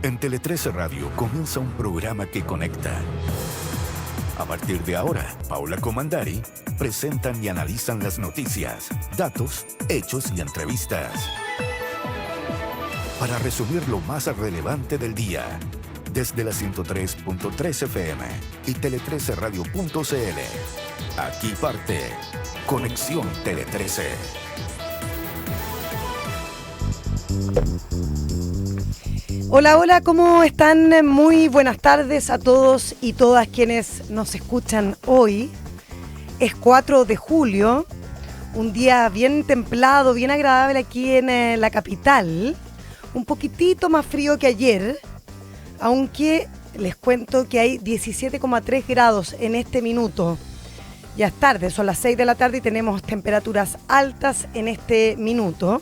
En Tele 13 Radio comienza un programa que conecta. A partir de ahora, Paula Comandari presentan y analizan las noticias, datos, hechos y entrevistas. Para resumir lo más relevante del día, desde la 103.3 FM y tele13radio.cl. Aquí parte Conexión Tele 13. Hola, hola, ¿cómo están? Muy buenas tardes a todos y todas quienes nos escuchan hoy. Es 4 de julio, un día bien templado, bien agradable aquí en la capital. Un poquitito más frío que ayer, aunque les cuento que hay 17,3 grados en este minuto. Ya es tarde, son las 6 de la tarde y tenemos temperaturas altas en este minuto.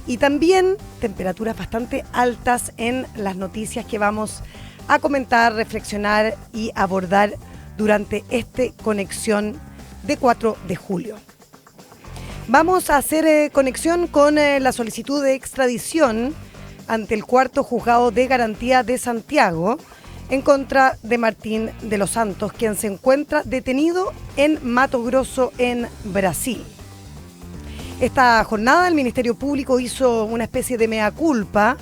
Y también temperaturas bastante altas en las noticias que vamos a comentar, reflexionar y abordar durante esta conexión de 4 de julio. Vamos a hacer conexión con la solicitud de extradición ante el cuarto juzgado de garantía de Santiago en contra de Martín de los Santos, quien se encuentra detenido en Mato Grosso, en Brasil. Esta jornada el Ministerio Público hizo una especie de mea culpa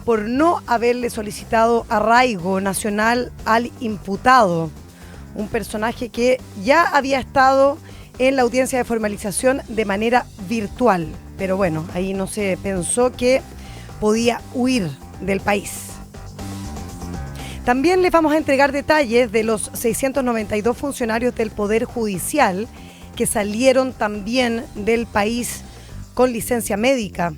por no haberle solicitado arraigo nacional al imputado, un personaje que ya había estado en la audiencia de formalización de manera virtual, pero bueno, ahí no se pensó que podía huir del país. También les vamos a entregar detalles de los 692 funcionarios del Poder Judicial que salieron también del país con licencia médica,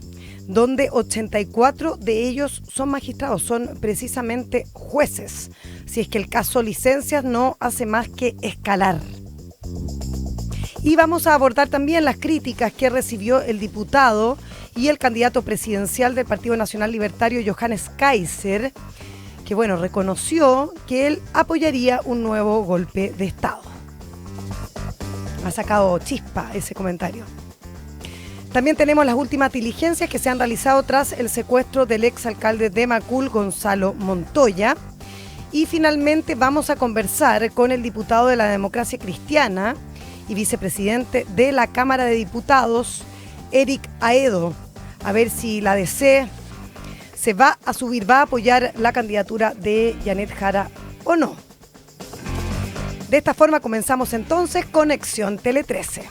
donde 84 de ellos son magistrados, son precisamente jueces, si es que el caso licencias no hace más que escalar. Y vamos a abordar también las críticas que recibió el diputado y el candidato presidencial del Partido Nacional Libertario, Johannes Kaiser, que reconoció que él apoyaría un nuevo golpe de Estado. Ha sacado chispa ese comentario. También tenemos las últimas diligencias que se han realizado tras el secuestro del exalcalde de Macul, Gonzalo Montoya. Y finalmente vamos a conversar con el diputado de la Democracia Cristiana y vicepresidente de la Cámara de Diputados, Eric Aedo, a ver si la DC se va a subir, va a apoyar la candidatura de Janet Jara o no. De esta forma comenzamos entonces Conexión Tele 13.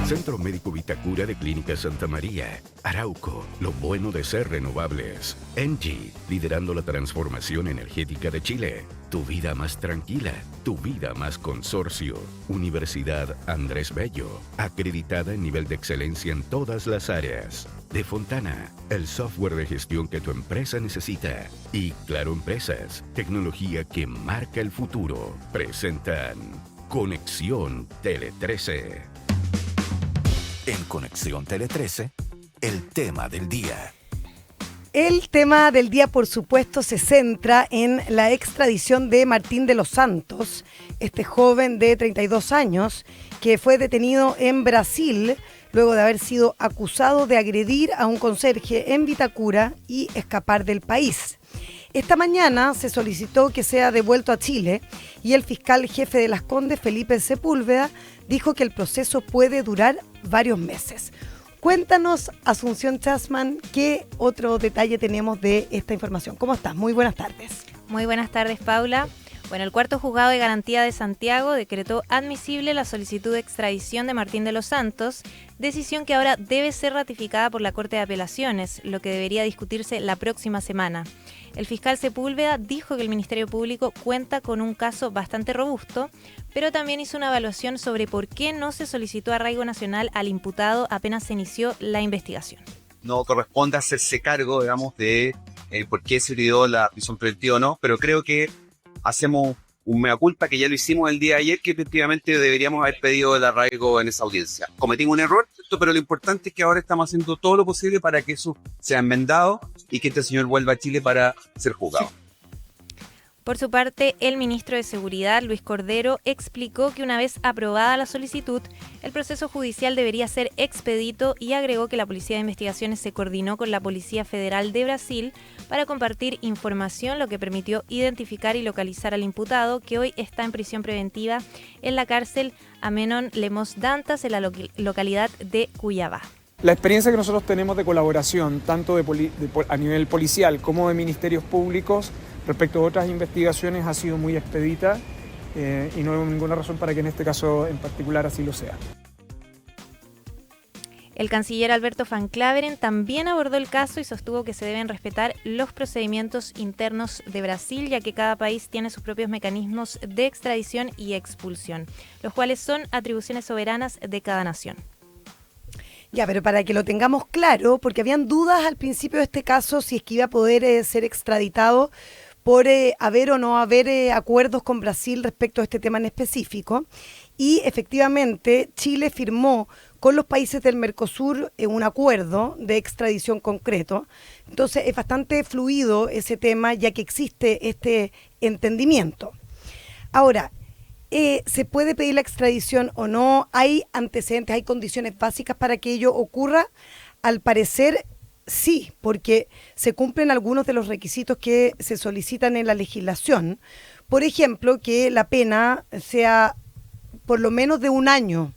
Centro Médico Vitacura de Clínica Santa María. Arauco, lo bueno de ser renovables. Engie, liderando la transformación energética de Chile. Tu vida más tranquila, tu vida más consorcio. Universidad Andrés Bello, acreditada en nivel de excelencia en todas las áreas. De Fontana, el software de gestión que tu empresa necesita. Y Claro Empresas, tecnología que marca el futuro. Presentan Conexión Tele 13. En Conexión Tele 13, el tema del día. El tema del día, por supuesto, se centra en la extradición de Martín de los Santos, este joven de 32 años que fue detenido en Brasil luego de haber sido acusado de agredir a un conserje en Vitacura y escapar del país. Esta mañana se solicitó que sea devuelto a Chile y el fiscal jefe de Las Condes, Felipe Sepúlveda, dijo que el proceso puede durar varios meses. Cuéntanos, Asunción Chasman, ¿qué otro detalle tenemos de esta información? ¿Cómo estás? Muy buenas tardes. Muy buenas tardes, Paula. Bueno, el cuarto juzgado de garantía de Santiago decretó admisible la solicitud de extradición de Martín de los Santos, decisión que ahora debe ser ratificada por la Corte de Apelaciones, lo que debería discutirse la próxima semana. El fiscal Sepúlveda dijo que el Ministerio Público cuenta con un caso bastante robusto, pero también hizo una evaluación sobre por qué no se solicitó arraigo nacional al imputado apenas se inició la investigación. No corresponde hacerse cargo, de por qué se dio la prisión preventiva o no, pero creo que hacemos un mea culpa, que ya lo hicimos el día de ayer, que efectivamente deberíamos haber pedido el arraigo en esa audiencia. Cometimos un error, pero lo importante es que ahora estamos haciendo todo lo posible para que eso sea enmendado y que este señor vuelva a Chile para ser juzgado. Por su parte, el ministro de Seguridad, Luis Cordero, explicó que una vez aprobada la solicitud, el proceso judicial debería ser expedito y agregó que la Policía de Investigaciones se coordinó con la Policía Federal de Brasil para compartir información, lo que permitió identificar y localizar al imputado, que hoy está en prisión preventiva en la cárcel Amenón Lemos Dantas, en la localidad de Cuyabá. La experiencia que nosotros tenemos de colaboración, tanto a nivel policial como de ministerios públicos, respecto a otras investigaciones, ha sido muy expedita y no hay ninguna razón para que en este caso en particular así lo sea. El canciller Alberto Van Klaveren también abordó el caso y sostuvo que se deben respetar los procedimientos internos de Brasil, ya que cada país tiene sus propios mecanismos de extradición y expulsión, los cuales son atribuciones soberanas de cada nación. Ya, pero para que lo tengamos claro, porque habían dudas al principio de este caso si es que iba a poder ser extraditado por haber o no haber acuerdos con Brasil respecto a este tema en específico. Y efectivamente Chile firmó con los países del Mercosur un acuerdo de extradición concreto. Entonces es bastante fluido ese tema, ya que existe este entendimiento. Ahora, ¿se puede pedir la extradición o no? ¿Hay antecedentes, hay condiciones básicas para que ello ocurra? Al parecer sí, porque se cumplen algunos de los requisitos que se solicitan en la legislación. Por ejemplo, que la pena sea por lo menos de 1 año.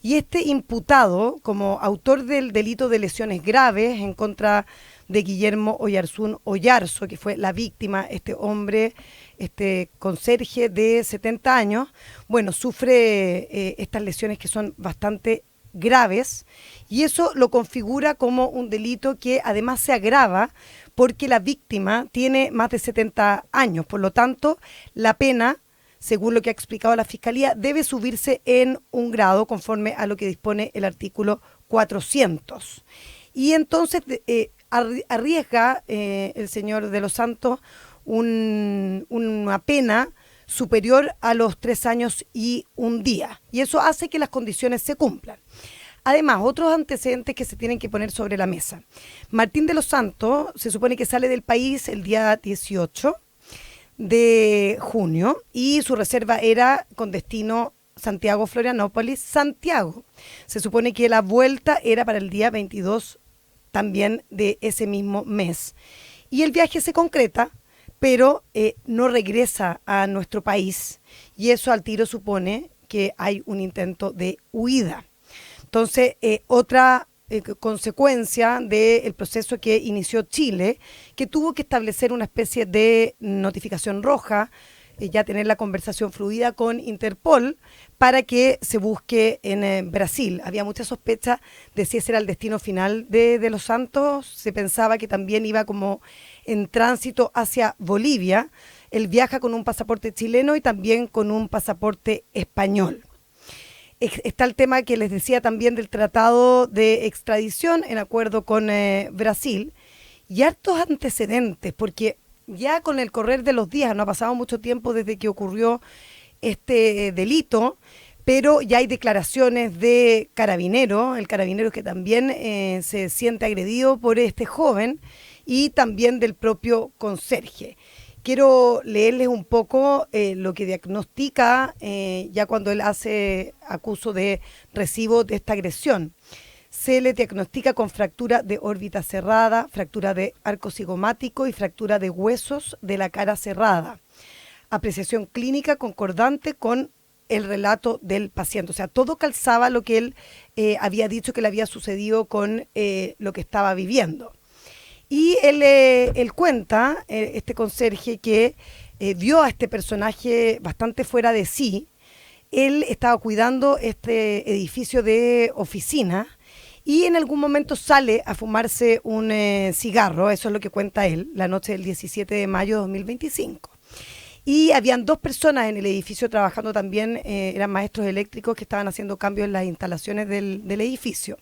Y este imputado, como autor del delito de lesiones graves en contra de Guillermo Oyarzún Oyarzo, que fue la víctima, este hombre, este conserje de 70 años, bueno, sufre estas lesiones que son bastante graves, y eso lo configura como un delito que además se agrava porque la víctima tiene más de 70 años. Por lo tanto, la pena, según lo que ha explicado la Fiscalía, debe subirse en 1 grado conforme a lo que dispone el artículo 400. Y entonces arriesga el señor de los Santos una pena superior a los 3 años y 1 día. Y eso hace que las condiciones se cumplan. Además, otros antecedentes que se tienen que poner sobre la mesa. Martín de los Santos se supone que sale del país el día 18 de junio y su reserva era con destino Santiago, Florianópolis, Santiago. Se supone que la vuelta era para el día 22 también de ese mismo mes. Y el viaje se concreta, pero no regresa a nuestro país, y eso al tiro supone que hay un intento de huida. Entonces, otra consecuencia del proceso que inició Chile, que tuvo que establecer una especie de notificación roja, ya tener la conversación fluida con Interpol para que se busque en Brasil. Había mucha sospecha de si ese era el destino final de los Santos. Se pensaba que también iba como en tránsito hacia Bolivia. Él viaja con un pasaporte chileno y también con un pasaporte español. Está el tema que les decía también del tratado de extradición en acuerdo con Brasil, y hartos antecedentes, porque ya con el correr de los días, no ha pasado mucho tiempo desde que ocurrió este delito, pero ya hay declaraciones de Carabineros, el Carabinero que también se siente agredido por este joven, y también del propio conserje. Quiero leerles un poco lo que diagnostica ya cuando él hace acuso de recibo de esta agresión. Se le diagnostica con fractura de órbita cerrada, fractura de arco cigomático y fractura de huesos de la cara cerrada. Apreciación clínica concordante con el relato del paciente. O sea, todo calzaba lo que él había dicho que le había sucedido con lo que estaba viviendo. Y él cuenta, este conserje, que vio a este personaje bastante fuera de sí. Él estaba cuidando este edificio de oficina y en algún momento sale a fumarse un cigarro, eso es lo que cuenta él, la noche del 17 de mayo de 2025. Y habían 2 personas en el edificio trabajando también, eran maestros eléctricos que estaban haciendo cambios en las instalaciones del edificio.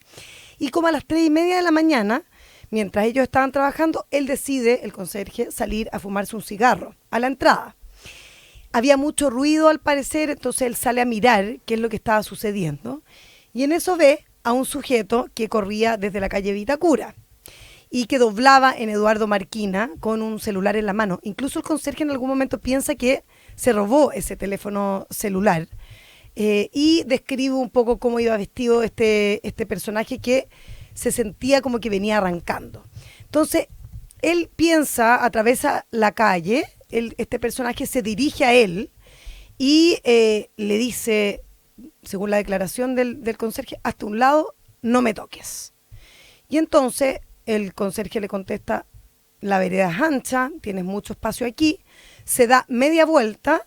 Y como a las 3:30 de la mañana, mientras ellos estaban trabajando, él decide, el conserje, salir a fumarse un cigarro a la entrada. Había mucho ruido al parecer, entonces él sale a mirar qué es lo que estaba sucediendo, y en eso ve a un sujeto que corría desde la calle Vitacura y que doblaba en Eduardo Marquina con un celular en la mano. Incluso el conserje en algún momento piensa que se robó ese teléfono celular y describe un poco cómo iba vestido este personaje que se sentía como que venía arrancando. Entonces, él piensa, atraviesa la calle, este personaje se dirige a él y le dice, según la declaración del conserje, hasta un lado, no me toques. Y entonces el conserje le contesta, la vereda es ancha, tienes mucho espacio aquí, se da media vuelta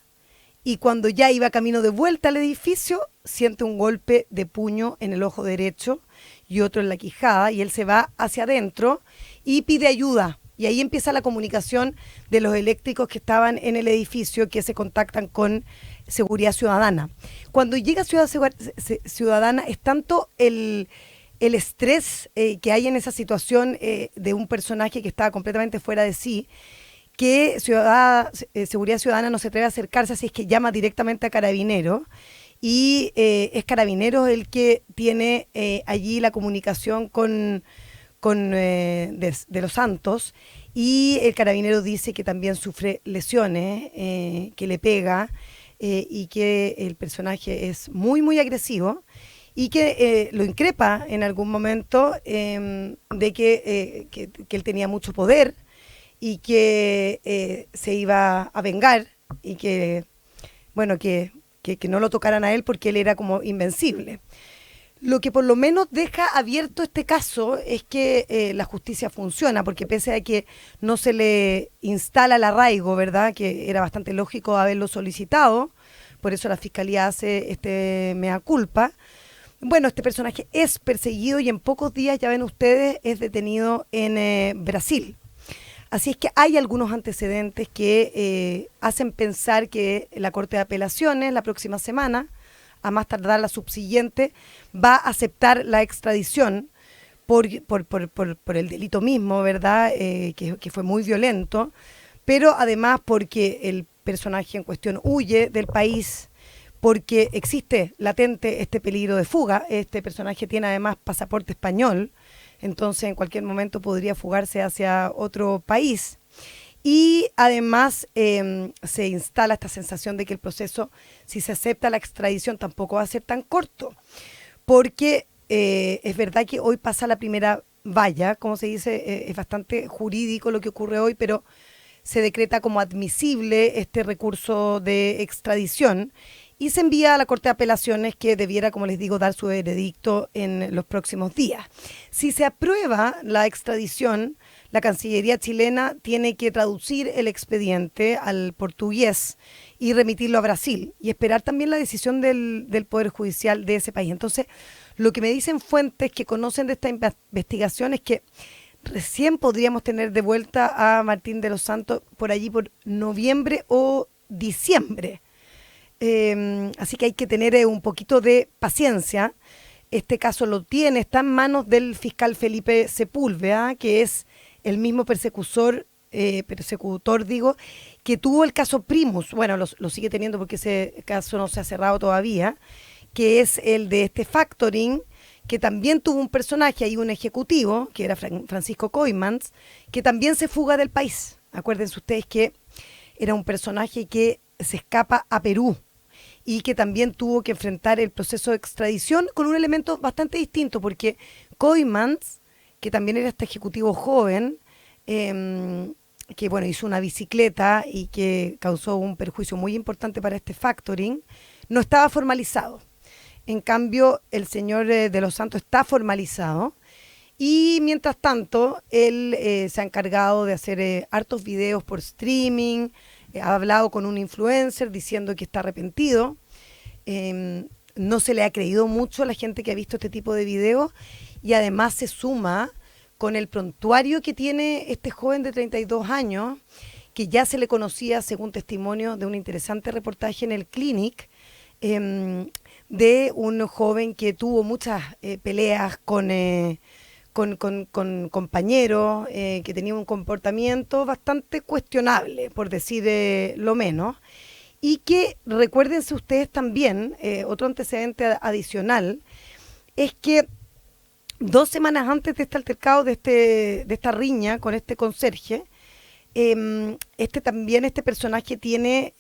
y cuando ya iba camino de vuelta al edificio, siente un golpe de puño en el ojo derecho y otro en la quijada, y él se va hacia adentro y pide ayuda. Y ahí empieza la comunicación de los eléctricos que estaban en el edificio, que se contactan con Seguridad Ciudadana. Cuando llega Ciudadana es tanto el estrés que hay en esa situación de un personaje que estaba completamente fuera de sí, que Seguridad Ciudadana no se atreve a acercarse, así es que llama directamente a Carabineros, y es Carabineros el que tiene allí la comunicación con de los Santos, y el carabinero dice que también sufre lesiones, que le pega, y que el personaje es muy, muy agresivo, y que lo increpa en algún momento de que él tenía mucho poder y que se iba a vengar, y que, bueno, que no lo tocaran a él porque él era como invencible. Lo que por lo menos deja abierto este caso es que la justicia funciona, porque pese a que no se le instala el arraigo, ¿verdad?, que era bastante lógico haberlo solicitado, por eso la Fiscalía hace este mea culpa. Bueno, este personaje es perseguido y en pocos días, ya ven ustedes, es detenido en Brasil. Así es que hay algunos antecedentes que hacen pensar que la Corte de Apelaciones la próxima semana, a más tardar la subsiguiente, va a aceptar la extradición por el delito mismo, ¿verdad?, que fue muy violento, pero además porque el personaje en cuestión huye del país, porque existe latente este peligro de fuga. Este personaje tiene además pasaporte español, entonces en cualquier momento podría fugarse hacia otro país. Y además se instala esta sensación de que el proceso, si se acepta la extradición, tampoco va a ser tan corto, porque es verdad que hoy pasa la primera valla, como se dice, es bastante jurídico lo que ocurre hoy, pero se decreta como admisible este recurso de extradición y se envía a la Corte de Apelaciones, que debiera, como les digo, dar su veredicto en los próximos días. Si se aprueba la extradición, la Cancillería chilena tiene que traducir el expediente al portugués y remitirlo a Brasil, y esperar también la decisión del Poder Judicial de ese país. Entonces, lo que me dicen fuentes que conocen de esta investigación es que recién podríamos tener de vuelta a Martín de los Santos por allí por noviembre o diciembre. Así que hay que tener un poquito de paciencia. Este caso está en manos del fiscal Felipe Sepúlveda, que es el mismo persecutor, que tuvo el caso Primus. Bueno, lo sigue teniendo porque ese caso no se ha cerrado todavía, que es el de este factoring, que también tuvo un personaje ahí, un ejecutivo, que era Francisco Coimans, que también se fuga del país. Acuérdense ustedes que era un personaje que se escapa a Perú y que también tuvo que enfrentar el proceso de extradición con un elemento bastante distinto, porque Coimans, que también era este ejecutivo joven, que bueno, hizo una bicicleta y que causó un perjuicio muy importante para este factoring, no estaba formalizado. En cambio, el señor de los Santos está formalizado, y mientras tanto, él se ha encargado de hacer hartos videos por streaming, ha hablado con un influencer diciendo que está arrepentido. No se le ha creído mucho a la gente que ha visto este tipo de videos, y además se suma con el prontuario que tiene este joven de 32 años, que ya se le conocía, según testimonio de un interesante reportaje en el Clinic, de un joven que tuvo muchas peleas con compañeros, que tenía un comportamiento bastante cuestionable, por decir lo menos, y que, recuérdense ustedes también, otro antecedente adicional, es que 2 semanas antes de este altercado, de esta riña con este conserje, este personaje tiene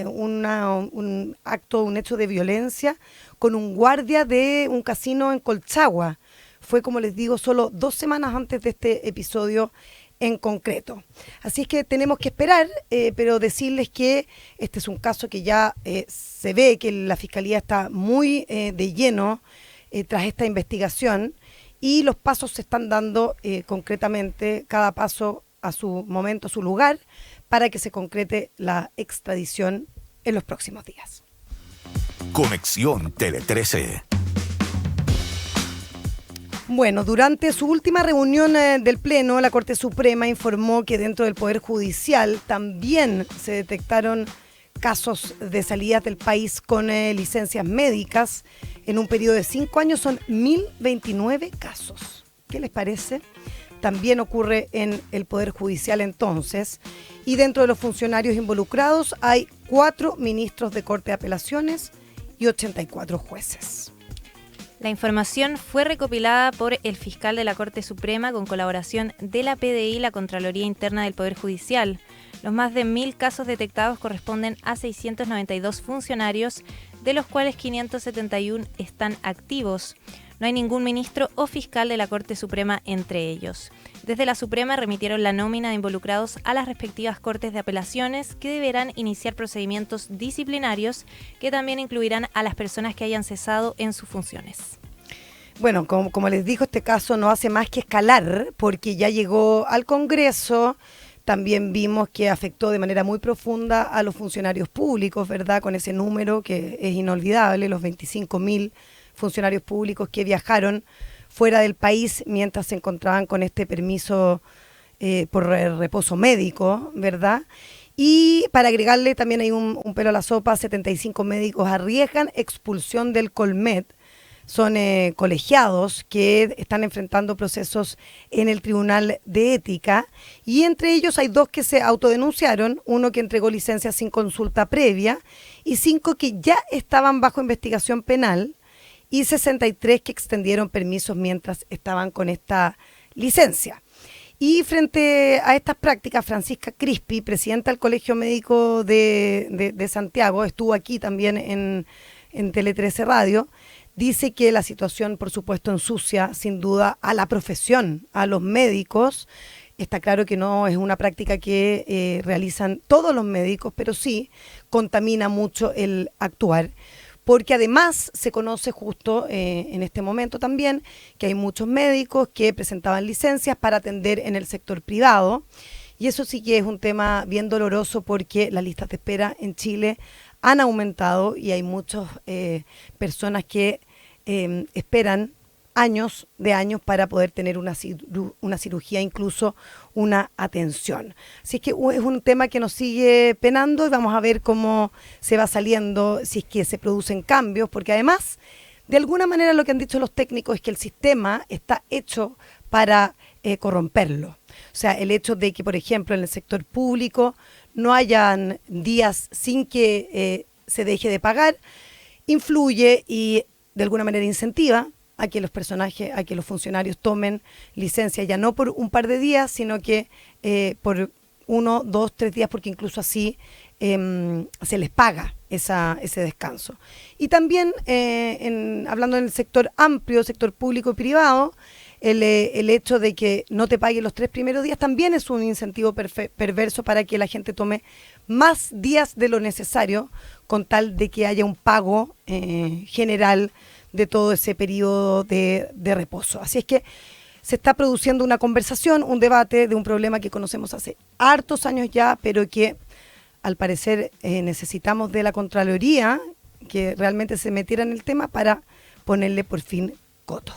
un hecho de violencia con un guardia de un casino en Colchagua. Fue, como les digo, solo 2 semanas antes de este episodio en concreto. Así es que tenemos que esperar, pero decirles que este es un caso que ya se ve que la Fiscalía está muy de lleno tras esta investigación y los pasos se están dando concretamente, cada paso a su momento, a su lugar, para que se concrete la extradición en los próximos días. Conexión Tele 13. Bueno, durante su última reunión del Pleno, la Corte Suprema informó que dentro del Poder Judicial también se detectaron casos de salidas del país con licencias médicas. En un periodo de 5 años son 1.029 casos. ¿Qué les parece? También ocurre en el Poder Judicial entonces. Y dentro de los funcionarios involucrados hay 4 ministros de Corte de Apelaciones y 84 jueces. La información fue recopilada por el fiscal de la Corte Suprema con colaboración de la PDI y la Contraloría Interna del Poder Judicial. Los más de 1.000 casos detectados corresponden a 692 funcionarios, de los cuales 571 están activos. No hay ningún ministro o fiscal de la Corte Suprema entre ellos. Desde la Suprema remitieron la nómina de involucrados a las respectivas Cortes de Apelaciones, que deberán iniciar procedimientos disciplinarios que también incluirán a las personas que hayan cesado en sus funciones. Bueno, como les digo, este caso no hace más que escalar porque ya llegó al Congreso. También vimos que afectó de manera muy profunda a los funcionarios públicos, ¿verdad? Con ese número que es inolvidable, los 25.000 funcionarios públicos que viajaron fuera del país mientras se encontraban con este permiso por reposo médico, ¿verdad? Y para agregarle también hay un pelo a la sopa, 75 médicos arriesgan expulsión del Colmet. Son colegiados que están enfrentando procesos en el Tribunal de Ética y entre ellos hay 2 que se autodenunciaron, uno que entregó licencia sin consulta previa y 5 que ya estaban bajo investigación penal y 63 que extendieron permisos mientras estaban con esta licencia. Y frente a estas prácticas, Francisca Crispi, presidenta del Colegio Médico de Santiago, estuvo aquí también en Tele 13 Radio, dice que la situación, por supuesto, ensucia sin duda a la profesión, a los médicos. Está claro que no es una práctica que realizan todos los médicos, pero sí contamina mucho el actuar. Porque además se conoce justo en este momento también que hay muchos médicos que presentaban licencias para atender en el sector privado. Y eso sí que es un tema bien doloroso porque las listas de espera en Chile han aumentado y hay muchas personas que esperan años para poder tener una cirugía, incluso una atención. Así es que es un tema que nos sigue penando y vamos a ver cómo se va saliendo, si es que se producen cambios, porque además, de alguna manera lo que han dicho los técnicos es que el sistema está hecho para corromperlo. O sea, el hecho de que, por ejemplo, en el sector público no hayan días sin que se deje de pagar, influye y de alguna manera incentiva a que los funcionarios tomen licencia ya no por un par de días, sino que por 1, 2, 3 días, porque incluso así se les paga ese descanso. Y también, hablando del sector amplio, sector público y privado, el hecho de que no te paguen los 3 primeros días también es un incentivo perverso para que la gente tome más días de lo necesario con tal de que haya un pago general de todo ese periodo de reposo. Así es que se está produciendo una conversación, un debate de un problema que conocemos hace hartos años ya, pero que al parecer necesitamos de la Contraloría que realmente se metiera en el tema para ponerle por fin coto.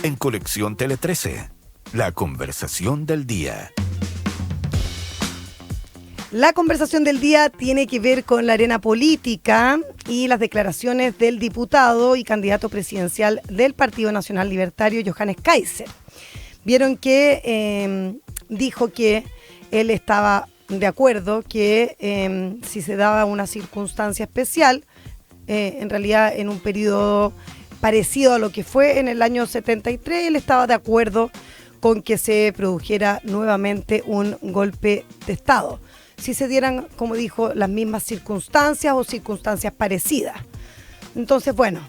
En Conexión Tele 13, la conversación del día. La conversación del día tiene que ver con la arena política y las declaraciones del diputado y candidato presidencial del Partido Nacional Libertario, Johannes Kaiser. Vieron que dijo que él estaba de acuerdo que si se daba una circunstancia especial, en realidad en un periodo parecido a lo que fue en el año 73, él estaba de acuerdo con que se produjera nuevamente un golpe de Estado. Si se dieran, como dijo, las mismas circunstancias o circunstancias parecidas. Entonces, bueno,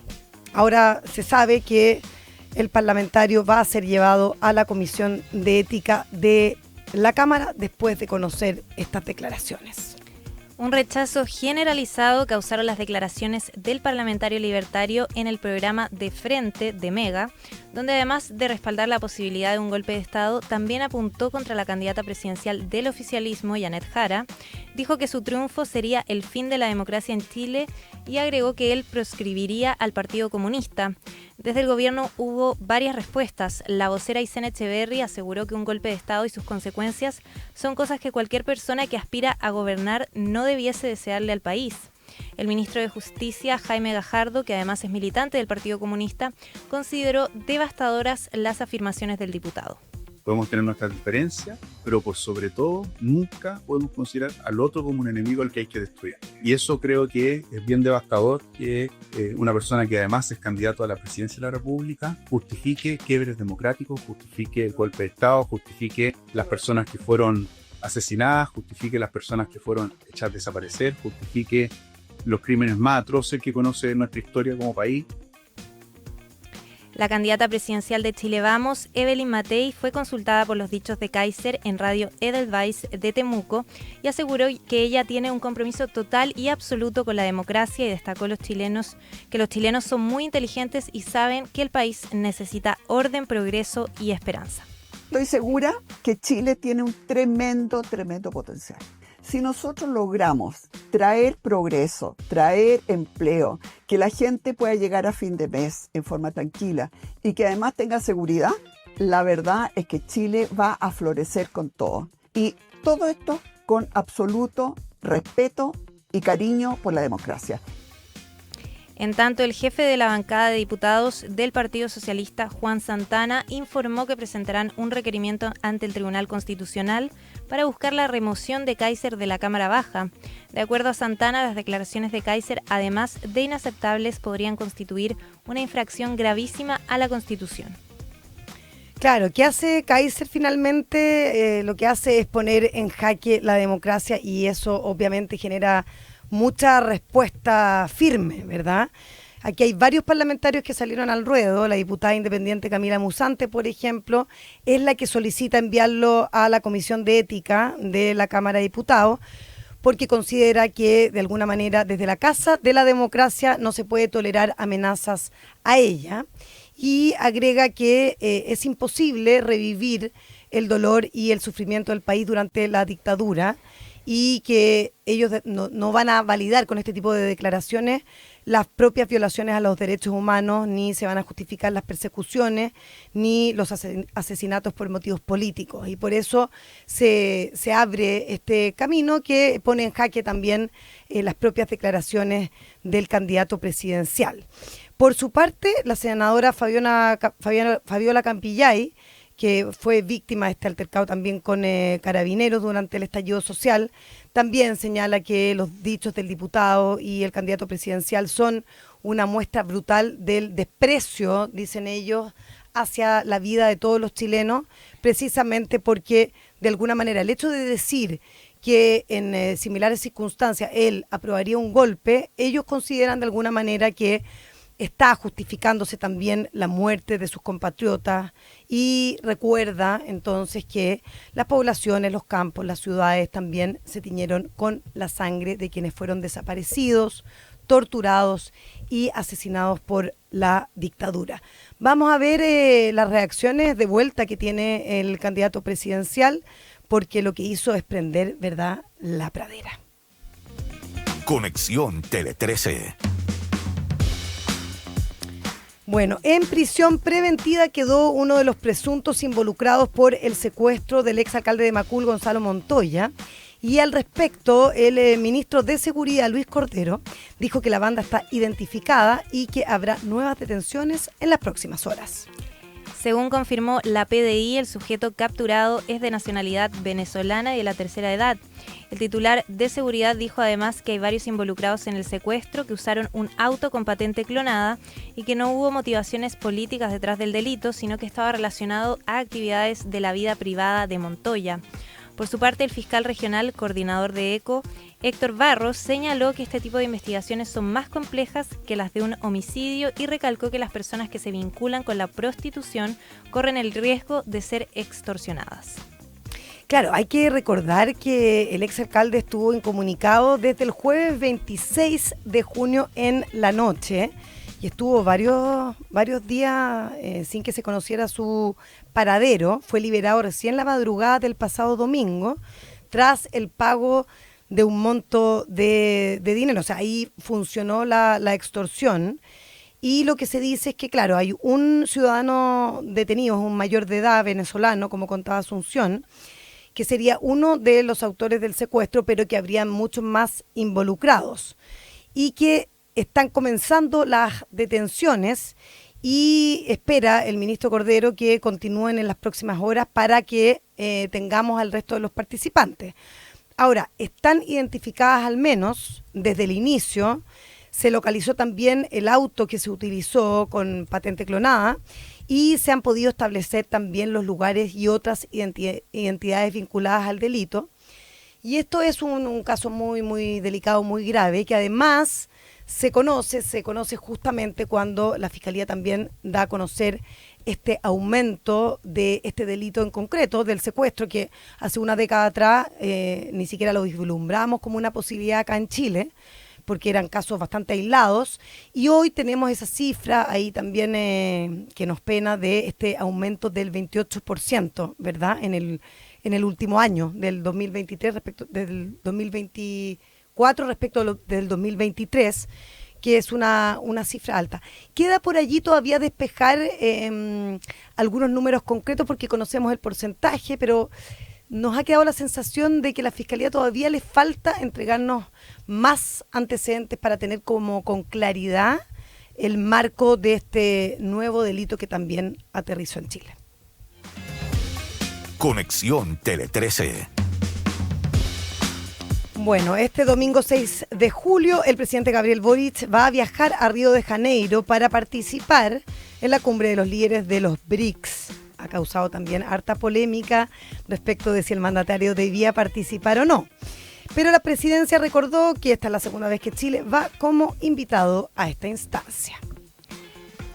ahora se sabe que el parlamentario va a ser llevado a la Comisión de Ética de la Cámara después de conocer estas declaraciones. Un rechazo generalizado causaron las declaraciones del parlamentario libertario en el programa De Frente de Mega, donde además de respaldar la posibilidad de un golpe de Estado, también apuntó contra la candidata presidencial del oficialismo, Yanet Jara, dijo que su triunfo sería el fin de la democracia en Chile y agregó que él proscribiría al Partido Comunista. Desde el gobierno hubo varias respuestas. La vocera Aysén Echeverry aseguró que un golpe de Estado y sus consecuencias son cosas que cualquier persona que aspira a gobernar no debiese desearle al país. El ministro de Justicia, Jaime Gajardo, que además es militante del Partido Comunista, consideró devastadoras las afirmaciones del diputado. Podemos tener nuestras diferencias, pero por sobre todo nunca podemos considerar al otro como un enemigo al que hay que destruir. Y eso creo que es bien devastador, que una persona que además es candidato a la presidencia de la República justifique quiebres democráticos, justifique el golpe de Estado, justifique las personas que fueron asesinadas, justifique las personas que fueron echadas a desaparecer, justifique los crímenes más atroces que conoce nuestra historia como país. La candidata presidencial de Chile Vamos, Evelyn Matei, fue consultada por los dichos de Kaiser en Radio Edelweiss de Temuco y aseguró que ella tiene un compromiso total y absoluto con la democracia y destacó que los chilenos son muy inteligentes y saben que el país necesita orden, progreso y esperanza. Estoy segura que Chile tiene un tremendo potencial. Si nosotros logramos traer progreso, traer empleo, que la gente pueda llegar a fin de mes en forma tranquila y que además tenga seguridad, la verdad es que Chile va a florecer con todo. Y todo esto con absoluto respeto y cariño por la democracia. En tanto, el jefe de la bancada de diputados del Partido Socialista, Juan Santana, informó que presentarán un requerimiento ante el Tribunal Constitucional para buscar la remoción de Kaiser de la Cámara Baja. De acuerdo a Santana, las declaraciones de Kaiser, además de inaceptables, podrían constituir una infracción gravísima a la Constitución. Claro, ¿qué hace Kaiser finalmente? Lo que hace es poner en jaque la democracia y eso obviamente genera mucha respuesta firme, ¿verdad? Aquí hay varios parlamentarios que salieron al ruedo. La diputada independiente Camila Musante, por ejemplo, es la que solicita enviarlo a la Comisión de Ética de la Cámara de Diputados porque considera que, de alguna manera, desde la Casa de la Democracia no se puede tolerar amenazas a ella y agrega que es imposible revivir el dolor y el sufrimiento del país durante la dictadura y que ellos no van a validar con este tipo de declaraciones las propias violaciones a los derechos humanos, ni se van a justificar las persecuciones, ni los asesinatos por motivos políticos. Y por eso se abre este camino que pone en jaque también las propias declaraciones del candidato presidencial. Por su parte, la senadora Fabiola Campillay, que fue víctima de este altercado también con carabineros durante el estallido social, también señala que los dichos del diputado y el candidato presidencial son una muestra brutal del desprecio, dicen ellos, hacia la vida de todos los chilenos, precisamente porque, de alguna manera, el hecho de decir que en similares circunstancias él aprobaría un golpe, ellos consideran de alguna manera que está justificándose también la muerte de sus compatriotas y recuerda entonces que las poblaciones, los campos, las ciudades también se tiñeron con la sangre de quienes fueron desaparecidos, torturados y asesinados por la dictadura. Vamos a ver las reacciones de vuelta que tiene el candidato presidencial porque lo que hizo es prender, ¿verdad?, la pradera. Conexión Tele 13. Bueno, en prisión preventiva quedó uno de los presuntos involucrados por el secuestro del exalcalde de Macul, Gonzalo Montoya. Y al respecto, el ministro de Seguridad, Luis Cordero, dijo que la banda está identificada y que habrá nuevas detenciones en las próximas horas. Según confirmó la PDI, el sujeto capturado es de nacionalidad venezolana y de la tercera edad. El titular de seguridad dijo además que hay varios involucrados en el secuestro que usaron un auto con patente clonada y que no hubo motivaciones políticas detrás del delito, sino que estaba relacionado a actividades de la vida privada de Montoya. Por su parte, el fiscal regional coordinador de ECO, Héctor Barros, señaló que este tipo de investigaciones son más complejas que las de un homicidio y recalcó que las personas que se vinculan con la prostitución corren el riesgo de ser extorsionadas. Claro, hay que recordar que el exalcalde estuvo incomunicado desde el jueves 26 de junio en la noche y estuvo varios días sin que se conociera su paradero. Fue liberado recién la madrugada del pasado domingo tras el pago de un monto de dinero. O sea, ahí funcionó la extorsión. Y lo que se dice es que, claro, hay un ciudadano detenido, un mayor de edad venezolano, como contaba Asunción, que sería uno de los autores del secuestro, pero que habrían muchos más involucrados. Y que están comenzando las detenciones y espera el ministro Cordero que continúen en las próximas horas para que tengamos al resto de los participantes. Ahora, están identificadas al menos desde el inicio, se localizó también el auto que se utilizó con patente clonada y se han podido establecer también los lugares y otras identidades vinculadas al delito. Y esto es un caso muy, muy delicado, muy grave, que además se conoce justamente cuando la Fiscalía también da a conocer este aumento de este delito en concreto, del secuestro, que hace una década atrás ni siquiera lo vislumbramos como una posibilidad acá en Chile, porque eran casos bastante aislados, y hoy tenemos esa cifra ahí también que nos pena de este aumento del 28%, ¿verdad? En el último año, del 2023 del 2024 respecto del 2023, que es una cifra alta. Queda por allí todavía despejar algunos números concretos porque conocemos el porcentaje, pero nos ha quedado la sensación de que la Fiscalía todavía le falta entregarnos más antecedentes para tener como con claridad el marco de este nuevo delito que también aterrizó en Chile. Conexión Tele 13. Bueno, este domingo 6 de julio el presidente Gabriel Boric va a viajar a Río de Janeiro para participar en la cumbre de los líderes de los BRICS. Ha causado también harta polémica respecto de si el mandatario debía participar o no. Pero la presidencia recordó que esta es la segunda vez que Chile va como invitado a esta instancia.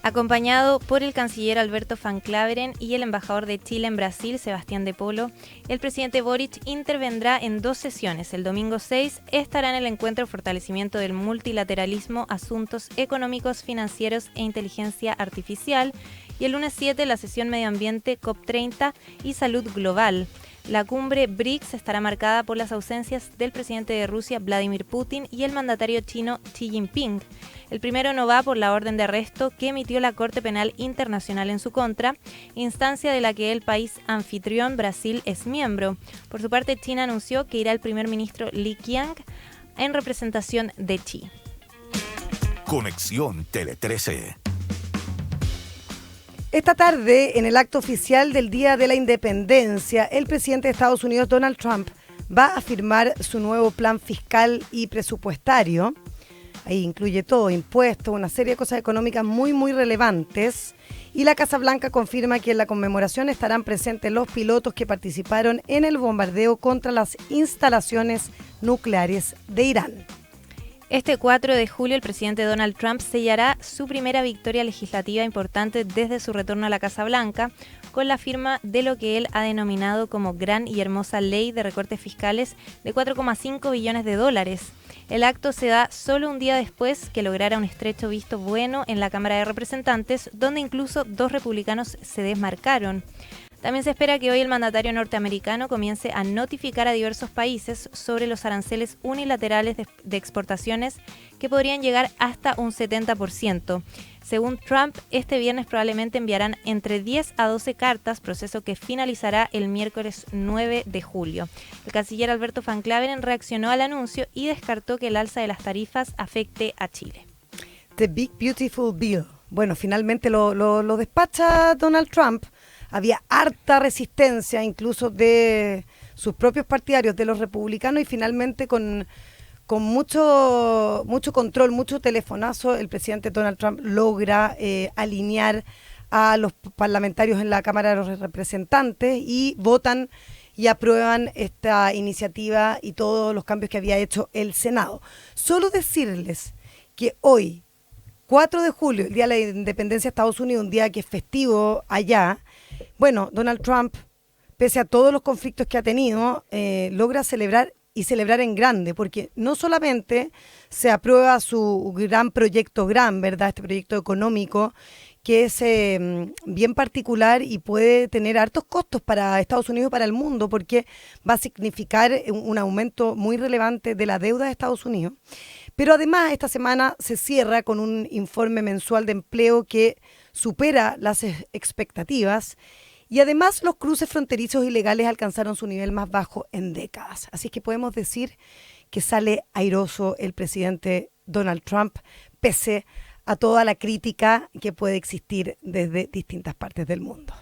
Acompañado por el canciller Alberto Van Claveren y el embajador de Chile en Brasil, Sebastián de Polo, el presidente Boric intervendrá en 2 sesiones. El domingo 6 estará en el encuentro Fortalecimiento del Multilateralismo, Asuntos Económicos, Financieros e Inteligencia Artificial, y el lunes 7 la sesión Medio Ambiente COP30 y Salud Global. La cumbre BRICS estará marcada por las ausencias del presidente de Rusia, Vladimir Putin, y el mandatario chino, Xi Jinping. El primero no va por la orden de arresto que emitió la Corte Penal Internacional en su contra, instancia de la que el país anfitrión, Brasil, es miembro. Por su parte, China anunció que irá el primer ministro Li Qiang en representación de Xi. Conexión Tele 13. Esta tarde, en el acto oficial del Día de la Independencia, el presidente de Estados Unidos, Donald Trump, va a firmar su nuevo plan fiscal y presupuestario. Ahí incluye todo, impuestos, una serie de cosas económicas muy, muy relevantes. Y la Casa Blanca confirma que en la conmemoración estarán presentes los pilotos que participaron en el bombardeo contra las instalaciones nucleares de Irán. Este 4 de julio el presidente Donald Trump sellará su primera victoria legislativa importante desde su retorno a la Casa Blanca con la firma de lo que él ha denominado como gran y hermosa ley de recortes fiscales de 4,5 billones de dólares. El acto se da solo un día después que lograra un estrecho visto bueno en la Cámara de Representantes, donde incluso 2 republicanos se desmarcaron. También se espera que hoy el mandatario norteamericano comience a notificar a diversos países sobre los aranceles unilaterales de exportaciones que podrían llegar hasta un 70%. Según Trump, este viernes probablemente enviarán entre 10 a 12 cartas, proceso que finalizará el miércoles 9 de julio. El canciller Alberto Van Claveren reaccionó al anuncio y descartó que el alza de las tarifas afecte a Chile. The Big Beautiful Bill. Bueno, finalmente lo despacha Donald Trump. Había harta resistencia incluso de sus propios partidarios, de los republicanos, y finalmente con mucho control, mucho telefonazo, el presidente Donald Trump logra alinear a los parlamentarios en la Cámara de los Representantes y votan y aprueban esta iniciativa y todos los cambios que había hecho el Senado. Solo decirles que hoy, 4 de julio, el Día de la Independencia de Estados Unidos, un día que es festivo allá, bueno, Donald Trump, pese a todos los conflictos que ha tenido, logra celebrar y celebrar en grande, porque no solamente se aprueba su gran proyecto, ¿verdad? Este proyecto económico que es bien particular y puede tener hartos costos para Estados Unidos y para el mundo, porque va a significar un aumento muy relevante de la deuda de Estados Unidos. Pero además esta semana se cierra con un informe mensual de empleo que supera las expectativas. Y además los cruces fronterizos ilegales alcanzaron su nivel más bajo en décadas. Así que podemos decir que sale airoso el presidente Donald Trump, pese a toda la crítica que puede existir desde distintas partes del mundo.